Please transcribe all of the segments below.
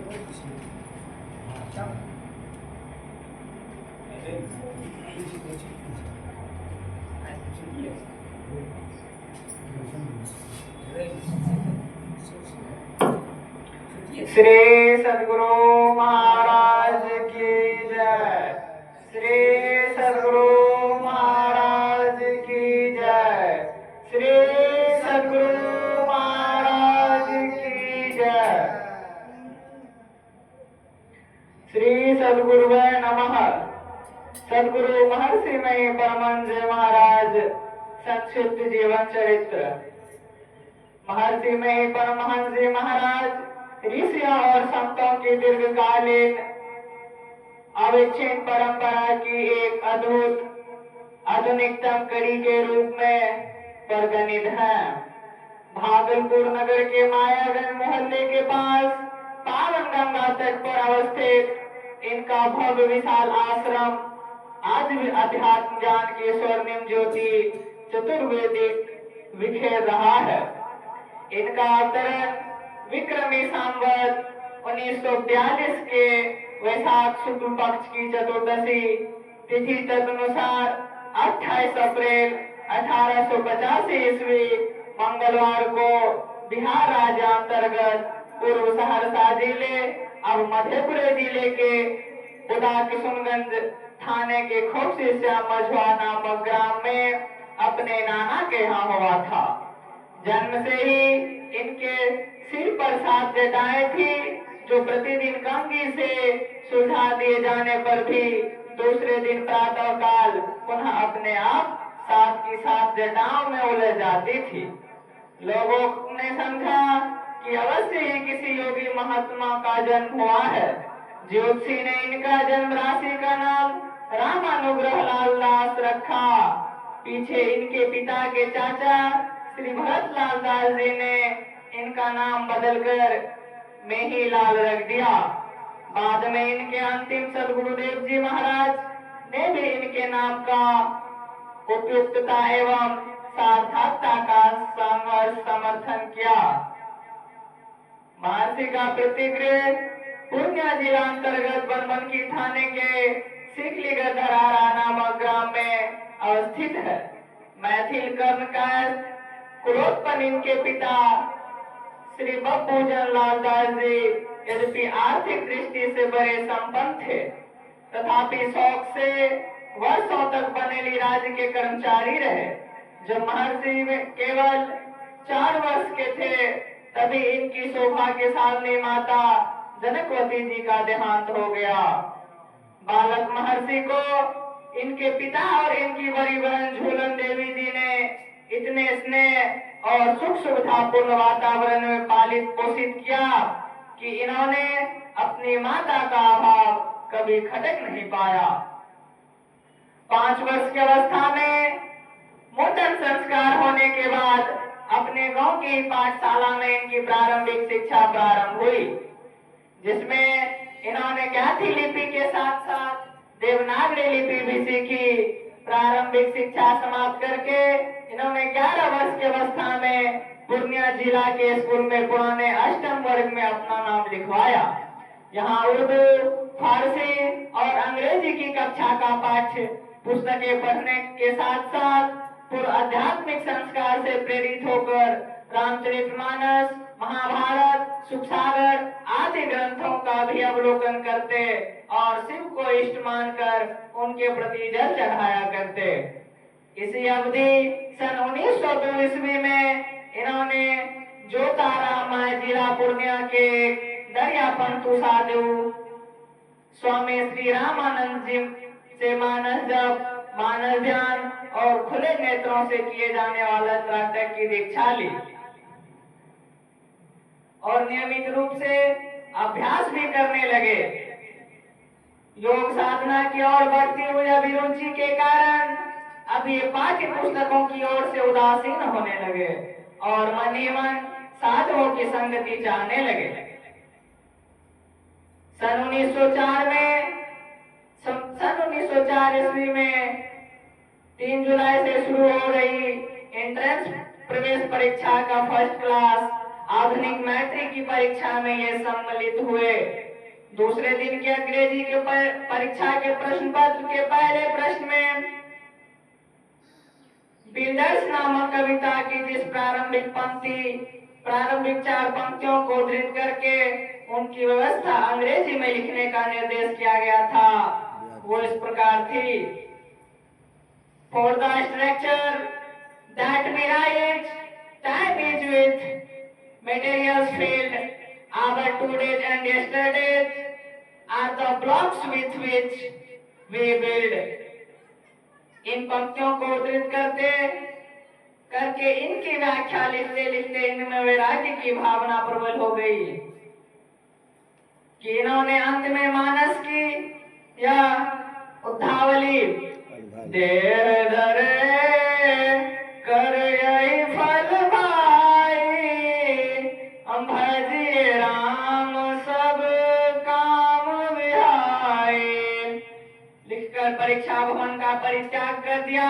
श्री सद्गुरु महाराज की जय। श्री सद्गुरु महाराज की जय। श्री सद्गुरु महाराज की जय। श्री सद्गुरुवे नमः। सद्गुरु महर्षि मणि परमहंस महाराज संक्षिप्त जीवन चरित्र। महर्षि मणि परमहंस महाराज ऋषियों और संतों की दीर्घकालीन अविच्छिन्न परंपरा की एक अद्भुत आधुनिकतम कड़ी के रूप में परिगणित है। भागलपुर नगर के मायागंज मोहल्ले के पास पावन गंगा तट पर अवस्थित इनका भव्य विशाल आश्रम आज भी अध्यात्म ज्ञान की स्वर्णिम ज्योति चतुर्वेदिक बिखेर रहा है। इनका अवतरण विक्रमी संवत 1942 के वैशाख शुक्ल पक्ष की चतुर्दशी तिथि तदनुसार 28 अप्रैल 1885 ईस्वी मंगलवार को बिहार राज्य अंतर्गत पूर्व सहरसा जिले अब मधेपुरा जिले के उदा किशुनगंज थाने के खोपसी श्याम मझुआ नामक ग्राम में अपने नाना के यहाँ हुआ था। जन्म से ही इनके सिर पर 7 जटाएं थी, जो प्रतिदिन कंघी से सुलझा दिए जाने पर भी दूसरे दिन प्रातः काल पुनः अपने आप 7 की 7 जटाओं में उलझ जाती थी। लोगों ने समझा कि अवश्य ही किसी योगी महात्मा का जन्म हुआ है। ज्योतिषी ने इनका जन्म राशि का नाम रामानुग्रह लाल दास रखा। पीछे इनके पिता के चाचा श्री भरत लाल दास जी ने इनका नाम बदलकर मेही लाल रख दिया। बाद में इनके अंतिम सदगुरुदेव जी महाराज ने भी इनके नाम का उपयुक्तता एवं सार्थकता का समर्थन किया। महर्षि का प्रतिगृह पूर्णिया जिला अंतर्गत बनबनकी थाने के सिकलीगढ़ धरारा नामक ग्राम में अवस्थित है। मैथिल कर्णकाय कुलोत्पन्न इनके पिता श्री बब्बूजन लाल दास जी यद्यपि आर्थिक दृष्टि से बड़े संपन्न थे, तथापि शौक से वर्षों तक बनेली राज्य के कर्मचारी रहे। जब महर्षि केवल 4 वर्ष के थे, तभी इनकी सौभाग्यशालिनी माता जनकवती जी का देहांत हो गया। बालक महर्षि को इनके पिता और इनकी बड़ी बहन झूलन देवी जी ने इतने स्नेह और सुख सुविधापूर्ण वातावरण में पालित पोषित किया कि इन्होंने अपनी माता का अभाव कभी खटक नहीं पाया। 5 वर्ष की अवस्था में मुंडन संस्कार होने के बाद अपने गांव की पाठशाला में इनकी प्रारंभिक शिक्षा प्रारंभ हुई, जिसमें इन्होंने ज्ञाति लिपि के साथ साथ देवनागरी लिपि भी सीखी। प्रारंभिक शिक्षा समाप्त करके इन्होंने 11 वर्ष की अवस्था में पूर्णिया जिला के स्कूल में पुराने अष्टम वर्ग में अपना नाम लिखवाया। यहाँ उर्दू, फारसी और अंग्रेजी की कक्षा का पाठ्य पुस्तकें पढ़ने के साथ साथ पूर्व आध्यात्मिक संस्कार से प्रेरित होकर रामचरितमानस, महाभारत, सुखसागर आदि ग्रंथों का भी अवलोकन करते और शिव को इष्ट मानकर उनके प्रति जल चढ़ाया करते। इसी अवधि सन 1902 ईस्वी में इन्होंने जोताराम जिला पूर्णिया के दरिया पंतु साधु स्वामी श्री रामानंद जी से मानस जप, मानस ध्यान और खुले नेत्रों से किए जाने वाला त्राटक की दीक्षा ली और नियमित रूप से अभ्यास भी करने लगे। योग साधना की ओर बढ़ती हुई अभिरुचि के कारण अब ये पाठ्य पुस्तकों की ओर से उदासीन होने लगे और मन ही मन साधुओं की संगति चाहने लगे। सन 1904 ईस्वी में 3 जुलाई से शुरू हो रही एंट्रेंस प्रवेश परीक्षा का फर्स्ट क्लास आधुनिक मैट्रिक की परीक्षा में ये सम्मिलित हुए। दूसरे दिन के अंग्रेजी के परीक्षा के प्रश्न पत्र के पहले प्रश्न में बिल्डर्स नामक कविता की जिस प्रारंभिक 4 पंक्तियों को उद्धृत करके उनकी व्यवस्था अंग्रेजी में लिखने का निर्देश किया गया था, वो इस प्रकार थी। For the structure that we write, time is with materials filled. Our todays and yesterdays are the blocks with which we build. इन पंक्तियों को उद्धृत करके इनकी व्याख्या लिखते लिखते इनमें वैराग्य की भावना प्रबल हो गई कि इन्होंने अंत में मानस की या उद्धावली देर धरे कर यही फल भाई भजिए राम सब काम विहाई लिखकर परीक्षा भवन का परित्याग कर दिया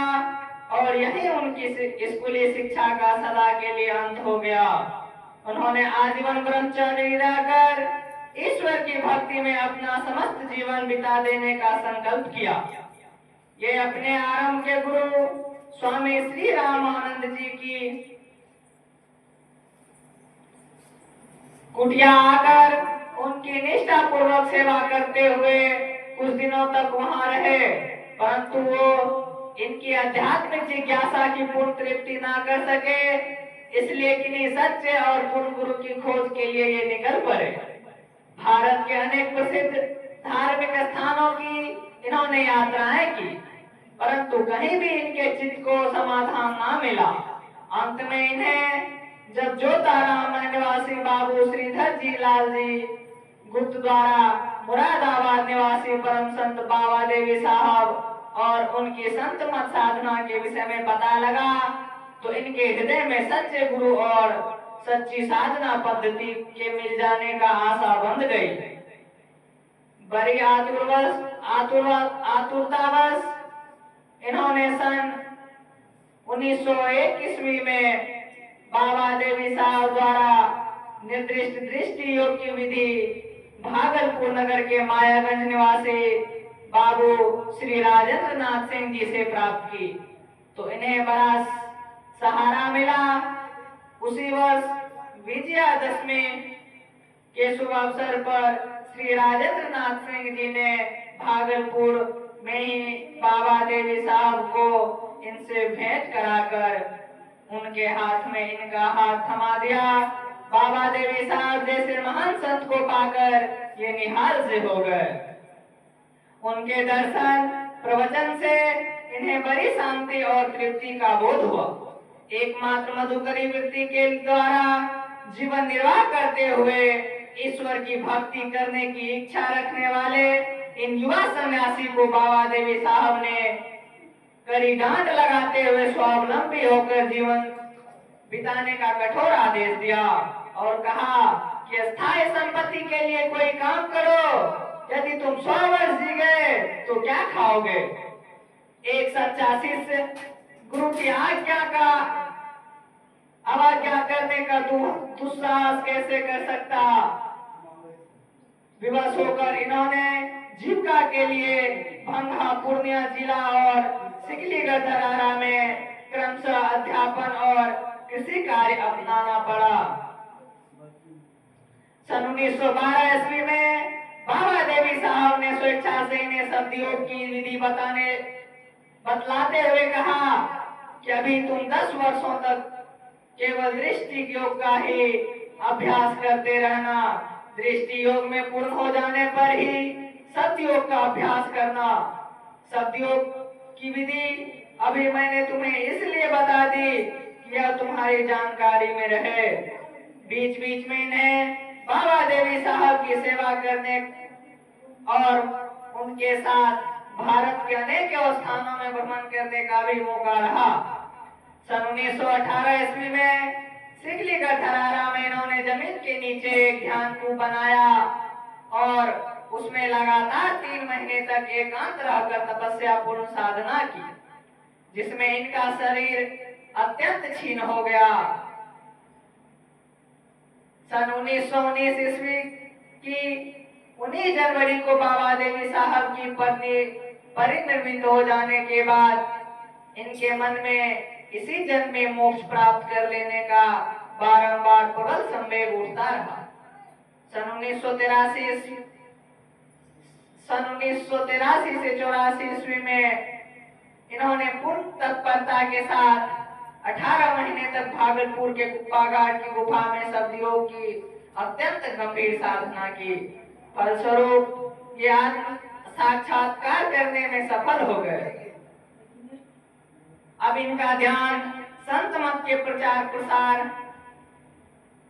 और यही उनकी स्कूली शिक्षा का सदा के लिए अंत हो गया। उन्होंने आजीवन ब्रह्मचर्य रहकर ईश्वर की भक्ति में अपना समस्त जीवन बिता देने का संकल्प किया। ये अपने आरंभ के गुरु स्वामी श्री रामानंद जी की कुटिया आकर उनकी निष्ठा पूर्वक सेवा करते हुए कुछ दिनों तक वहां रहे, परंतु वो इनकी आध्यात्मिक जिज्ञासा की पूर्ण तृप्ति ना कर सके, इसलिए किन्हीं सच्चे और पूर्ण गुरु की खोज के लिए ये निकल पड़े। भारत के अनेक प्रसिद्ध धार्मिक स्थानों की इन्होंने यात्राएं की, परंतु कहीं भी इनके चित्त को समाधान ना मिला। अंत में इन्हें जब जोताराम निवासी बाबू श्रीधर जी लाल जी गुरुद्वारा मुरादाबाद निवासी परम संत बाबा देवी साहब और उनकी संत मत साधना के विषय में पता लगा, तो इनके हृदय में सच्चे गुरु और सच्ची साधना पद्धति के मिल जाने का आशा बंध गई। बड़ी आतुरतावश इन्होंने सन 1901 ईस्वी में बाबा देवी साहब द्वारा निर्दिष्ट दृष्टि योग की विधि भागलपुर नगर के मायागंज निवासी बाबू श्री राजेंद्र नाथ सिंह जी से प्राप्त की, तो इन्हें बड़ा सहारा मिला। उसी वर्ष विजयादशमी के शुभ अवसर पर श्री राजेंद्र नाथ सिंह जी ने भागलपुर में ही बाबा देवी साहब को इनसे भेंट कराकर उनके हाथ में इनका हाथ थमा दिया। बाबा देवी साहब जैसे महान संत को पाकर ये निहाल से हो गए। उनके दर्शन प्रवचन से इन्हें बड़ी शांति और तृप्ति का बोध हुआ। एकमात्र मधुकरी वृत्ति के द्वारा जीवन निर्वाह करते हुए ईश्वर की भक्ति करने की इच्छा रखने वाले इन युवा सन्यासी को बाबा देवी साहब ने कड़ी डांट लगाते हुए स्वावलंबी होकर जीवन बिताने का कठोर आदेश दिया और कहा कि स्थायी संपत्ति के लिए कोई काम करो, यदि तुम 100 वर्ष जी गए तो क्या खाओगे। एक सच्चा शिष्य गुरु की आज्ञा का अवज्ञा करने का दुस्साहस कैसे कर सकता। विवश होकर इन्होंने जीविका के लिए भंगा पूर्णिया जिला और सिकलीगढ़ धरारा में क्रमशः अध्यापन और कृषि कार्य अपनाना पड़ा। सन 1912 ईस्वी में बाबा देवी साहब ने स्वेच्छा से इन्हें सतयोग की विधि बतलाते हुए कहा कि अभी तुम 10 वर्षों तक केवल दृष्टि योग का ही अभ्यास करते रहना। दृष्टि योग में पूर्ण हो जाने पर ही सतयोग का अभ्यास करना। सतयोग की विधि अभी मैंने तुम्हें इसलिए बता दी कि यह तुम्हारी जानकारी में रहे। बीच बीच में इन्हें बाबा देवी साहब की सेवा करने और उनके साथ भारत के अनेक स्थानों में भ्रमण करने का भी मौका रहा। सन 1918 ईस्वी में सिकलीगढ़ धरारा में इन्होंने जमीन के नीचे एक ध्यान कूप बनाया और उसमें लगातार 3 महीने तक एकांत रहकर तपस्या पूर्ण साधना की, जिसमें इनका शरीर अत्यंत क्षीण हो गया। सन 1919 ईस्वी की 19 जनवरी को बाबा देवी साहब की पत्नी परिनिर्मित हो जाने के बाद इनके मन में इसी जन्म में मोक्ष प्राप्त कर लेने का बारंबार प्रबल संवेग उठता रहा। सन 1983 से 84 ईस्वी में इन्होंने पूर्ण तत्परता के साथ 18 महीने तक भागलपुर के कुप्पा घाट की गुफा में शब्दयोग की अत्यंत गंभीर साधना की। फलस्वरूप ये आत्म साक्षात्कार करने में सफल हो गए। अब इनका ध्यान संत मत के प्रचार प्रसार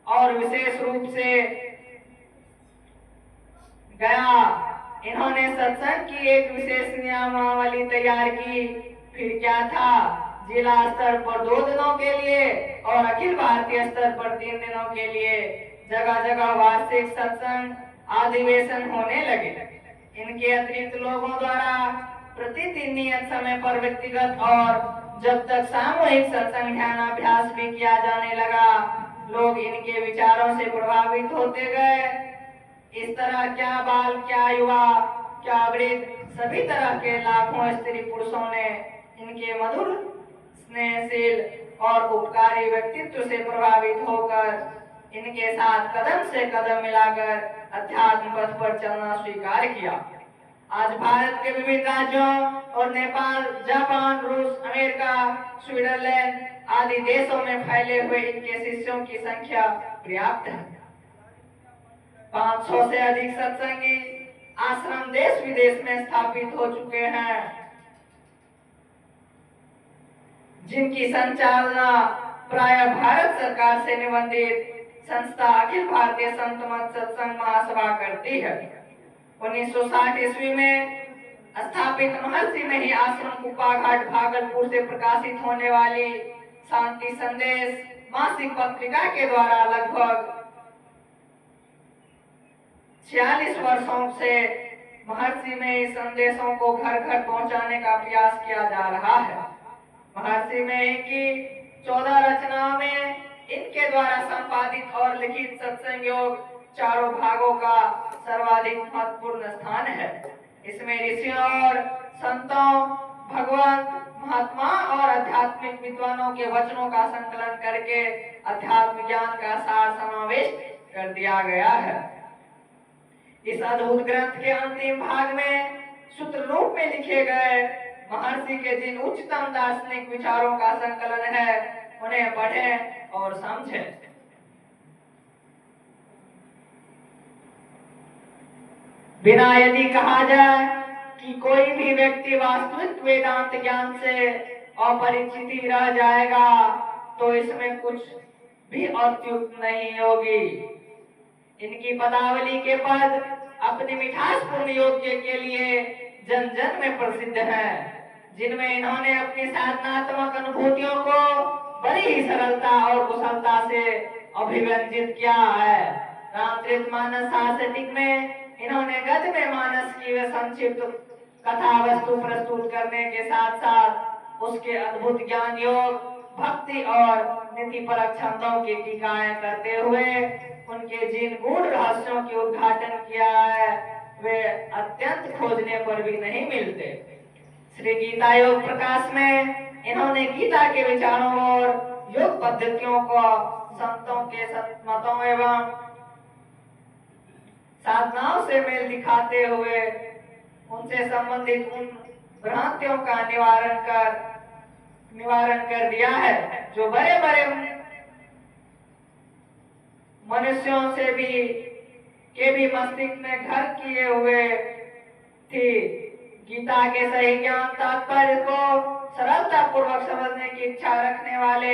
और विशेष रूप से गया। इन्होंने सत्संग की एक विशेष नियमावली तैयार की। फिर क्या था, जिला स्तर पर 2 दिनों के लिए और अखिल भारतीय स्तर पर 3 दिनों के लिए जगह जगह वार्षिक सत्संग अधिवेशन होने लगे। इनके अतिरिक्त लोगों द्वारा प्रतिदिन नियत समय पर व्यक्तिगत और जब तक सामूहिक सत्संग ध्यानाभ्यास भी किया जाने लगा, लोग इनके विचारों से प्रभावित होते गए। इस तरह क्या बाल, क्या युवा, क्या वृद्ध, सभी तरह के लाखों स्त्री पुरुषों ने इनके मधुर, स्नेहशील और उपकारी व्यक्तित्व से प्रभावित होकर इनके साथ कदम से कदम मिलाकर अध्यात्म पथ पर चलना स्वीकार किया। आज भारत के विभिन्न राज्यों और नेपाल, जापान, रूस, अमेरिका, स्विट्जरलैंड आदि देशों में फैले हुए इनके शिष्यों की संख्या पर्याप्त है। 500 से अधिक सत्संगी आश्रम देश विदेश में स्थापित हो चुके हैं, जिनकी संचालना प्राय भारत सरकार से निबंधित संस्था अखिल भारतीय संत मत सत्संग महासभा करती है। 1960 ईस्वी में स्थापित महर्षि में ही आश्रम कुप्पा घाट भागलपुर से प्रकाशित होने वाली शांति संदेश मासिक पत्रिका के द्वारा लगभग 46 वर्षों से महर्षि में इस संदेशों को घर घर पहुंचाने का प्रयास किया जा रहा है। महर्षि में की 14 रचनाओं में इनके द्वारा संपादित और लिखित सत्संग योग चारों भागों का सर्वाधिक महत्वपूर्ण स्थान है। इसमें ऋषियों और संतों, भगवंत, महात्मा और आध्यात्मिक विद्वानों के वचनों का संकलन करके अध्यात्म ज्ञान का सार समावेश कर दिया गया है। इस अद्भुत ग्रंथ के अंतिम भाग में सूत्र रूप में लिखे गए महर्षि के जिन उच्चतम दार्शनिक विचारों का संकलन है, उन्हें पढ़ें और समझें। बिना यदि कहा जाए कि कोई भी व्यक्ति वास्तविक वेदांत ज्ञान से अपरिचित ही रह जाएगा, तो इसमें कुछ भी अत्युक्त नहीं होगी। इनकी पदावली के पद अपनी मिठासपूर्ण योग्य के लिए जन जन में प्रसिद्ध है, जिनमें इन्होंने अपनी साधनात्मक अनुभूतियों को बड़ी ही सरलता और कुशलता से अभिव्यंजित किया है। रामचरितमानस साहसिक में इन्होंने गद्य मानस की संक्षिप्त कथा वस्तु प्रस्तुत करने के साथ साथ उसके अद्भुत ज्ञान योग, भक्ति और नीति परक छंदों की टीकाएं करते हुए उनके जिन गूढ़ रहस्यों की उद्घाटन किया है, वे अत्यंत खोजने पर भी नहीं मिलते। श्री गीता योग प्रकाश में इन्होंने गीता के विचारों और योग पद्धतियों को संतों के सतमतों एवं साधनाओं से मेल दिखाते हुए उनसे संबंधित उन भ्रांतियों का निवारण कर दिया है, जो बड़े बड़े मनुष्यों से भी मस्तिष्क में घर किए हुए थी। गीता के सही ज्ञान तात्पर्य को सरलता पूर्वक समझने की इच्छा रखने वाले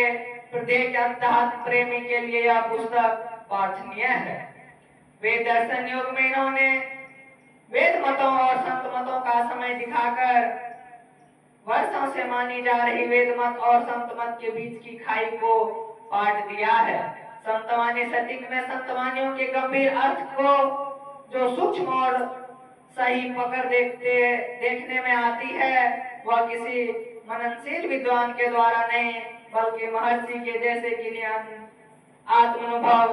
प्रत्येक अध्यात्म प्रेमी के लिए यह पुस्तक पाठनीय है। वेद दर्शन योग में इन्होंने वेद मतों और संत मतों का समय दिखाकर वर्षों से मानी जा रही वेद मत और संत मत के बीच की खाई को पाट दिया है। संतवानी सटीक में संतवानियों के गंभीर अर्थ को जो सूक्ष्म और सही पकड़ देखने में आती है, वह किसी मननशील विद्वान के द्वारा नहीं, बल्कि महर्षि के जैसे कि आत्मानुभव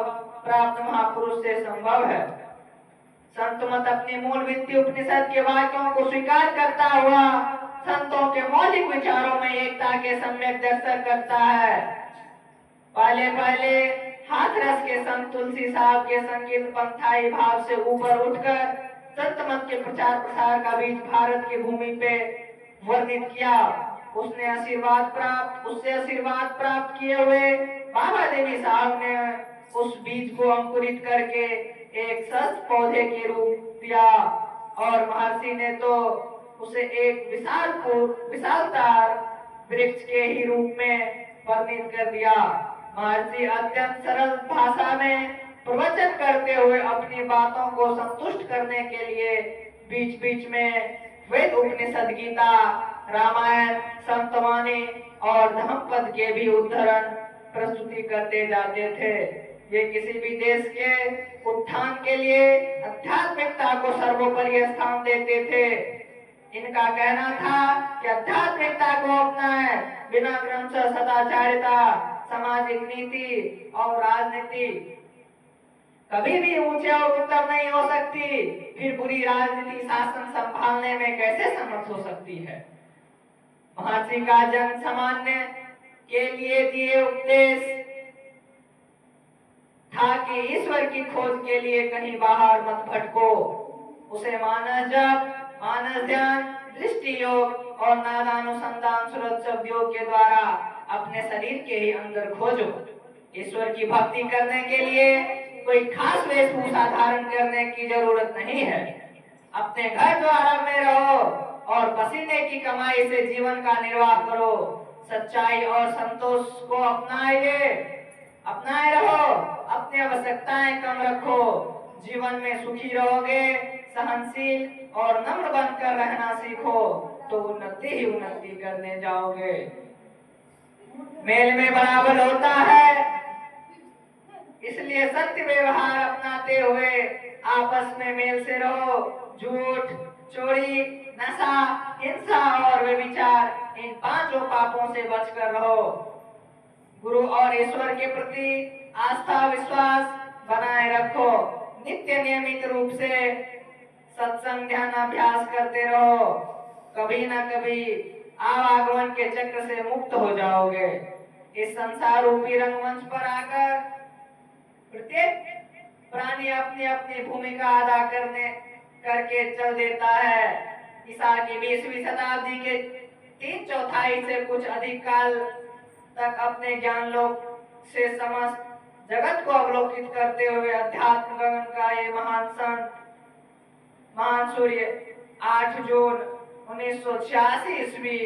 प्राप्त महापुरुष से संभव है। संत मत अपनी मूल वित्तीय उपनिषद के वाक्यों को स्वीकार करता हुआ संतों के मौलिक विचारों में एकता के सम्यक दर्शन करता है। पहले पहले हाथरस के संत तुलसी साहब के संगीत पंथाई भाव से ऊपर उठकर संत मत के प्रचार प्रसार का बीज भारत की भूमि पे वर्णित किया। उससे आशीर्वाद प्राप्त किए हुए बाबा देवी साहब ने उस बीज को अंकुरित करके एक स्वस्थ पौधे के रूप दिया और महर्षि ने तो उसे एक विशालतार वृक्ष के ही रूप में वर्णित कर दिया। महर्षि अत्यंत सरल भाषा में प्रवचन करते हुए अपनी बातों को संतुष्ट करने के लिए बीच बीच में वेद उपनिषद गीता रामायण संतवाणी और धम्मपद के भी उद्धरण प्रस्तुति करते जाते थे। ये किसी भी देश के उत्थान के लिए आध्यात्मिकता को सर्वोपरि स्थान देते थे। इनका कहना था कि आध्यात्मिकता को अपनाएं, बिना ग्रंथ सदाचारिता सामाजिक नीति और राजनीति कभी भी ऊंचे और उत्तम नहीं हो सकती। फिर बुरी राजनीति शासन संभालने में कैसे समर्थ हो सकती है। महर्षि का जन सामान्य के लिए दिए उपदेश था कि ईश्वर की खोज के लिए कहीं बाहर मत भटको। उसे मानस जप, मानस ध्यान, दृष्टि योग और नादानुसंधान सुरत योग के द्वारा अपने शरीर के ही अंदर खोजो। ईश्वर की भक्ति करने के लिए कोई खास वेशभूषा धारण करने की जरूरत नहीं है। अपने घर द्वार में रहो और पसीने की कमाई से जीवन का निर्वाह करो। सच्चाई और संतोष को अपनाए रहो। अपनी आवश्यकताएं कम रखो। जीवन में सुखी रहोगे। सहनशील और नम्र बनकर रहना सीखो तो उन्नति ही उन्नति करने जाओगे। मेल में बराबर होता है, इसलिए सत्य व्यवहार अपनाते हुए आपस में मेल से रहो। झूठ, चोरी, नशा, हिंसा और व्यभिचार इन पांचों पापों से बचकर रहो। गुरु और ईश्वर के प्रति आस्था विश्वास बनाए रखो। नित्य नियमित रूप से सत्संग ध्यान अभ्यास करते रहो। कभी न कभी आवागमन के चक्र से मुक्त हो जाओगे। इस संसार रूपी रंगमंच पर आकर प्रत्येक प्राणी अपनी अपनी भूमिका अदा करके चल देता है। ईसा की 20वीं शताब्दी के 3/4 से कुछ अधिक काल तक अपने ज्ञान लोक से समस्त जगत को अवलोकित करते हुए अध्यात्म गगन का ये महान सूर्य 8 जून 1986 ईस्वी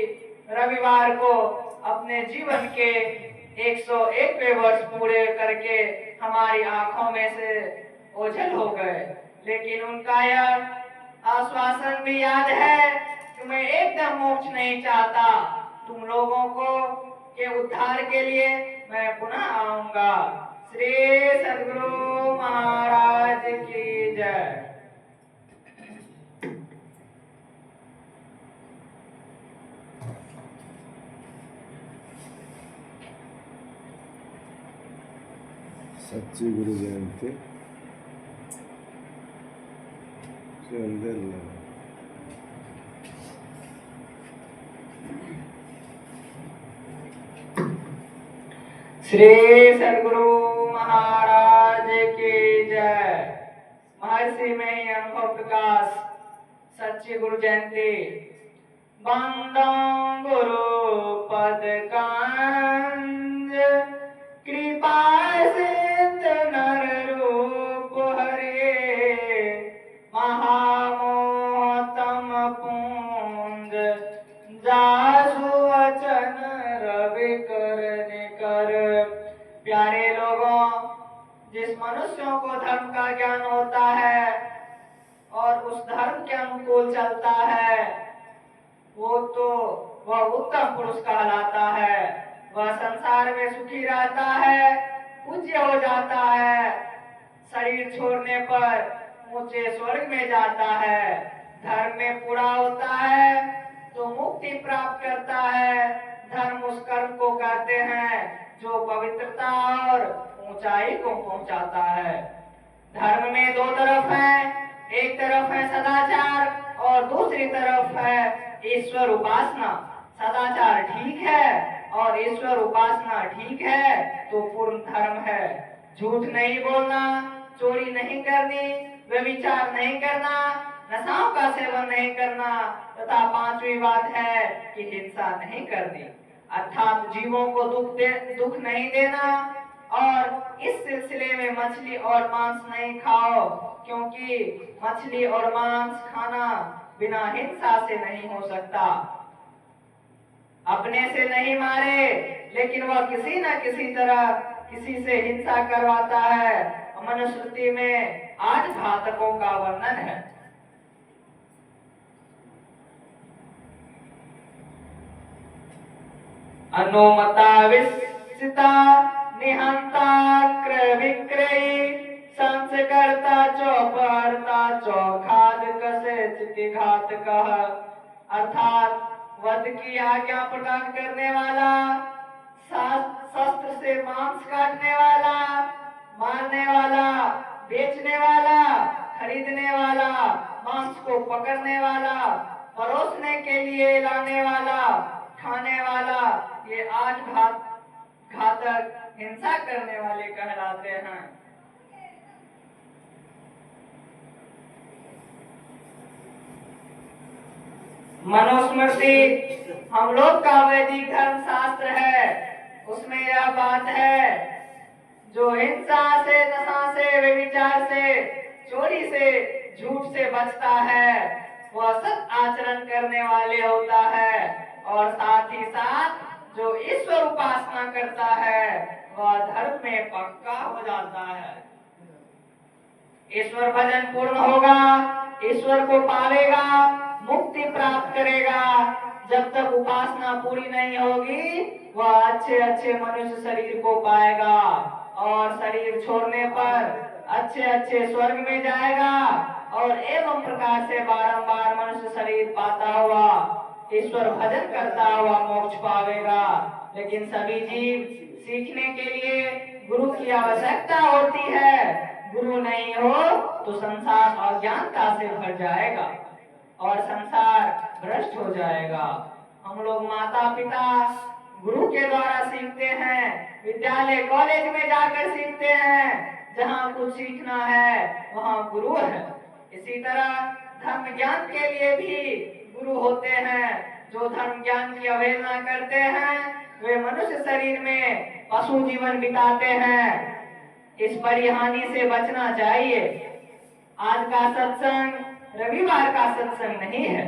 रविवार को अपने जीवन के 101वें वर्ष पूरे करके हमारी आंखों में से ओझल हो गए। लेकिन उनका यह आश्वासन भी याद है कि मैं एकदम मोक्ष नहीं चाहता। तुम लोगों को के उद्धार के लिए मैं पुनः आऊंगा। श्री सद्गुरु महाराज की जय। सच्ची गुरु जयंती श्री सद्गुरु महाराज की जय। महर्षि में ही अनुभव प्रकाश। सच्ची गुरु जयंती। बंदों गुरु पद कांज कृपा सिंध नर रूप हरे महामोहतम पुंज जासु वचन रवि कर निकर। प्यारे लोगों, जिस मनुष्यों को धर्म का ज्ञान होता है और उस धर्म के अनुकूल चलता है वह उत्तम पुरुष कहलाता है। वह संसार में सुखी रहता है, पूज्य हो जाता है, शरीर छोड़ने पर ऊंचे स्वर्ग में जाता है, धर्म में पूरा होता है तो मुक्ति प्राप्त करता है। धर्म उस कर्म को कहते हैं जो पवित्रता और ऊंचाई को पहुंचाता है। धर्म में दो तरफ है, एक तरफ है सदाचार और दूसरी तरफ है ईश्वर उपासना। सदाचार ठीक है और ईश्वर उपासना ठीक है तो पूर्ण धर्म है। झूठ नहीं बोलना, चोरी नहीं करनी, व्यभिचार नहीं करना, नशाओं का सेवन नहीं करना तथा पांचवी बात है कि हिंसा नहीं करनी, अर्थात जीवों को दुख नहीं देना। और इस सिलसिले में मछली और मांस नहीं खाओ, क्योंकि मछली और मांस खाना बिना हिंसा से नहीं हो सकता। अपने से नहीं मारे, लेकिन वह किसी न किसी तरह किसी से हिंसा करवाता है। मनुस्मृति में 8 घातकों का वर्णन है। अनुमता विस्सिता निहंता क्रय विक्रयी संस्कर्ता चौपहर्ता चौघात कसे चिति घातक। अर्थात वध की आज्ञा प्रदान करने वाला, शस्त्र से मांस काटने वाला, मारने वाला, बेचने वाला, खरीदने वाला, मांस को पकड़ने वाला, परोसने के लिए लाने वाला, खाने वाला, ये 8 घातक हिंसा करने वाले कहलाते हैं। मनुस्मृति हम लोग का वैदिक धर्म शास्त्र है, उसमें यह बात है जो हिंसा से, नशा से, व्यभिचार से, चोरी से, झूठ से बचता है वह सत आचरण करने वाले होता है, और साथ ही साथ जो ईश्वर उपासना करता है वह धर्म में पक्का हो जाता है। ईश्वर भजन पूर्ण होगा, ईश्वर को पावेगा, मुक्ति प्राप्त करेगा। जब तक उपासना पूरी नहीं होगी वह अच्छे अच्छे मनुष्य शरीर को पाएगा, और शरीर छोड़ने पर अच्छे अच्छे स्वर्ग में जाएगा, और एवं प्रकार से बारंबार मनुष्य शरीर पाता हुआ ईश्वर भजन करता हुआ मोक्ष पावेगा। लेकिन सभी जीव सीखने के लिए गुरु की आवश्यकता होती है। गुरु नहीं हो तो संसार अज्ञानता से भर जाएगा और संसार भ्रष्ट हो जाएगा। हम लोग माता पिता गुरु के द्वारा सीखते हैं, विद्यालय कॉलेज में जाकर सीखते हैं। जहाँ कुछ सीखना है वहाँ गुरु है। इसी तरह धर्म ज्ञान के लिए भी गुरु होते हैं। जो धर्म ज्ञान की अवहेलना करते हैं वे मनुष्य शरीर में पशु जीवन बिताते हैं। इस परिहानि से बचना चाहिए। आज का सत्संग रविवार का सत्संग नहीं है।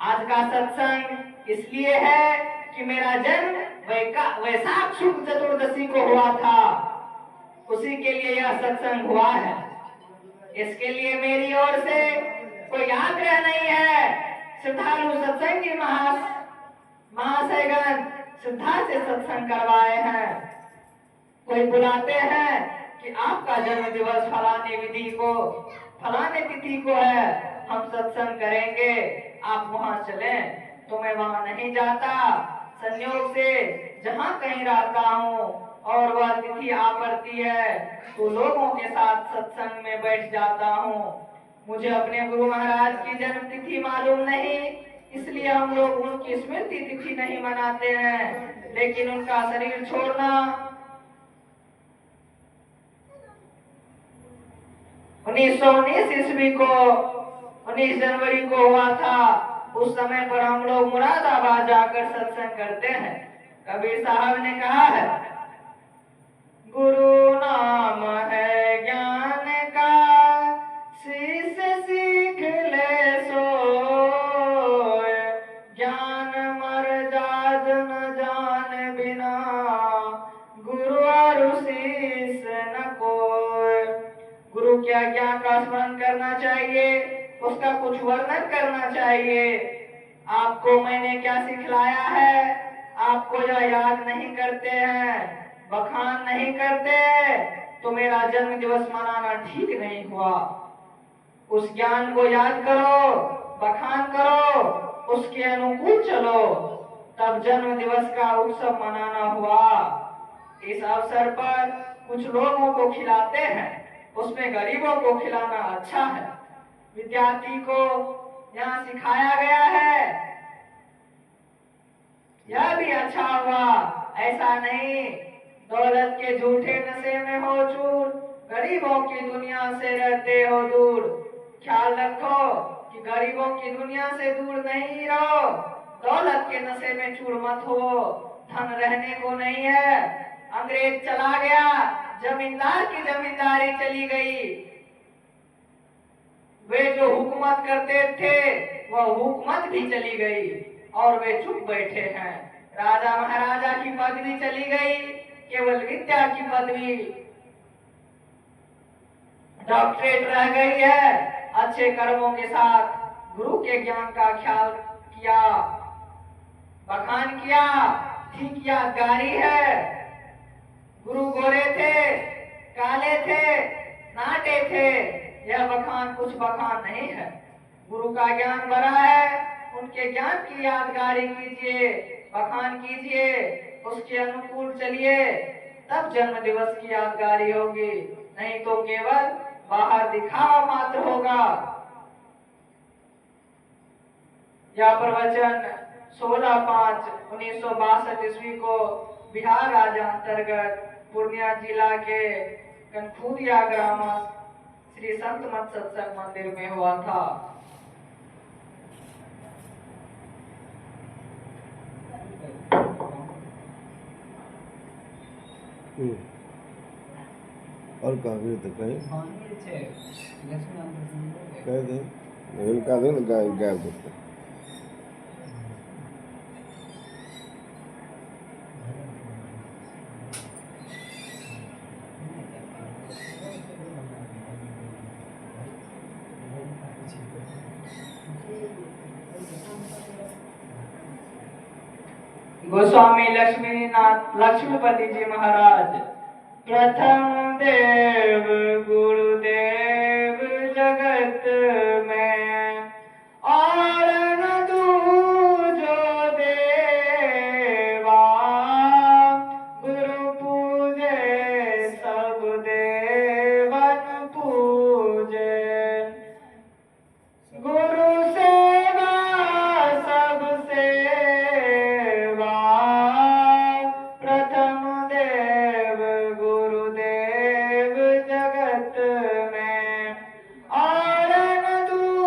आज का सत्संग इसलिए है कि मेरा जन्म वैशाख शुक्ल चतुर्दशी को हुआ था, उसी के लिए यह सत्संग हुआ है। इसके लिए मेरी ओर से कोई आग्रह नहीं है। श्रद्धालु सत्संगी महाशयगण श्रद्धा से सत्संग करवाए हैं। कोई बुलाते हैं कि आपका जन्म दिवस फलाने विधि को, फलाने तिथि को है, हम सत्संग करेंगे, आप वहां चलें। तो मैं वहां नहीं जाता। संयोग से जहां कहीं रहता हूँ और वह तिथि आ पड़ती है तो लोगों के साथ सत्संग में बैठ जाता हूँ। मुझे अपने गुरु महाराज की जन्म तिथि मालूम नहीं, इसलिए हम लोग उनकी स्मृति तिथि नहीं मनाते हैं। लेकिन उनका शरीर छोड़ना 1919 ईस्वी को 19 जनवरी को हुआ था। उस समय पर हम लोग मुरादाबाद जाकर सत्संग करते हैं। कबीर साहब ने कहा है, गुरु नाम है ज्ञान का, शीश सीख ले सोय, ज्ञान मर जात न जान बिना, गुरु और शीश न कोय। गुरु क्या ज्ञान का स्मरण करना चाहिए, उसका कुछ वर्णन करना चाहिए। आपको मैंने क्या सिखलाया है, आपको यह याद नहीं करते हैं, बखान नहीं करते, तो मेरा जन्म दिवस मनाना ठीक नहीं हुआ। उस ज्ञान को याद करो, बखान करो, उसके अनुकूल चलो, तब जन्म दिवस का उत्सव मनाना हुआ। इस अवसर पर कुछ लोगों को खिलाते हैं, उसमें गरीबों को खिलाना अच्छा है। विद्यार्थी को यहाँ सिखाया गया है, यह भी अच्छा हुआ। ऐसा नहीं दौलत के झूठे नशे में हो चूर, गरीबों की दुनिया से रहते हो दूर। ख्याल रखो कि गरीबों की दुनिया से दूर नहीं रहो, दौलत के नशे में चूर मत हो। धन रहने को नहीं है। अंग्रेज चला गया, जमींदार की जमींदारी चली गई। वे जो हुकूमत करते थे वह हुकूमत भी चली गई और वे चुप बैठे हैं। राजा महाराजा की पदवी चली गई, केवल विद्या की पदवी डॉक्टरेट रह गई है। अच्छे कर्मों के साथ गुरु के ज्ञान का ख्याल किया, बखान किया, ठीक यादगारी है। गुरु गोरे थे, काले थे, नाटे थे, यह बखान कुछ बखान नहीं है। गुरु का ज्ञान बड़ा है, उनके ज्ञान की यादगारी कीजिए, बखान कीजिए, उसके अनुकूल चलिए, तब जन्म दिवस की यादगारी होगी। नहीं तो केवल बाहर दिखावा मात्र होगा। यह प्रवचन 16/5/1962 ईस्वी को बिहार राज्य अंतर्गत पूर्णिया जिला के कनखुदिया ग्राम श्री संत मत सत्संग मंदिर में हुआ था। और कहाँ तो कहीं कह दे इनका दे ना गाय देते गोस्वामी लक्ष्मीनाथ लक्ष्मीपति जी महाराज। प्रथम देव गुरुदेव जगत में और न दूजो देवा, गुरु पूजे सब देवन पूजे। गुरु सेवा सब सेवा, प्रथम देव गुरुदेव जगत में और न दूजो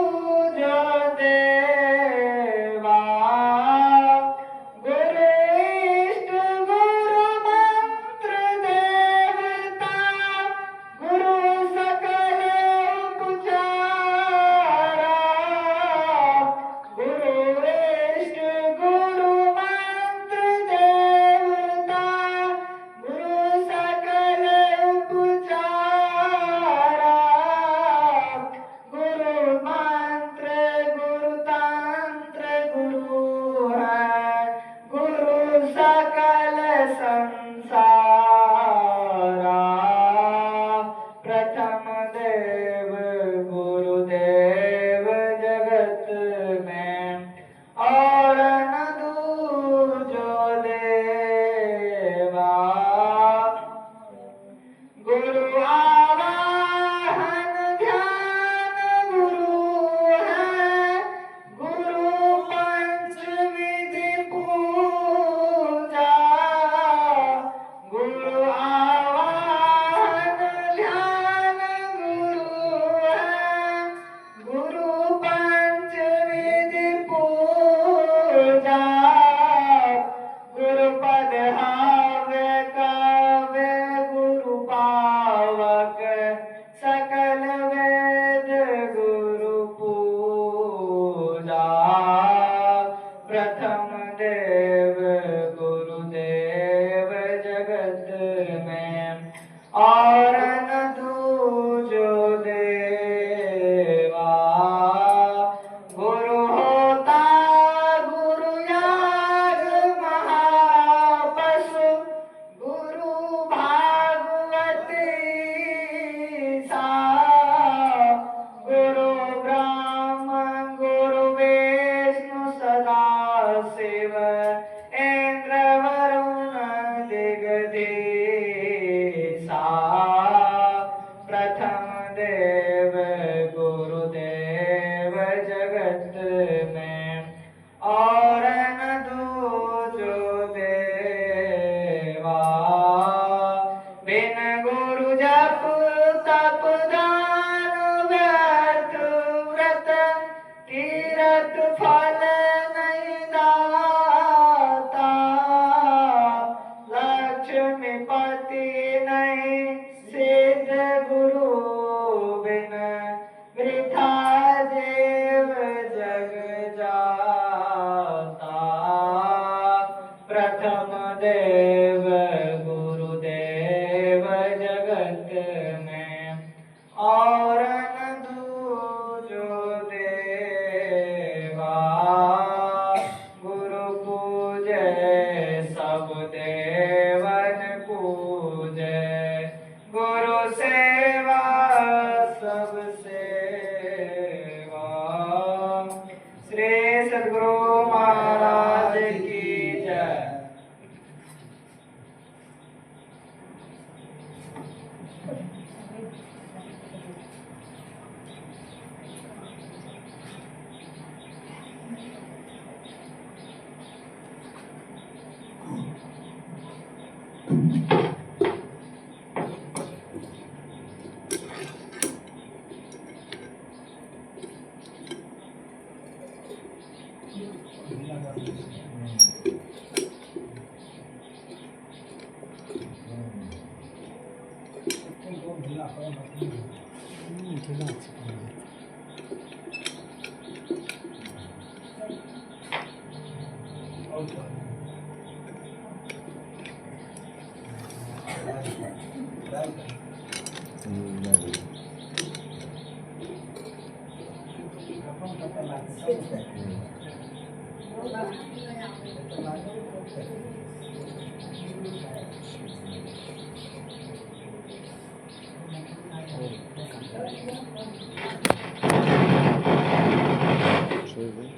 Şöyle.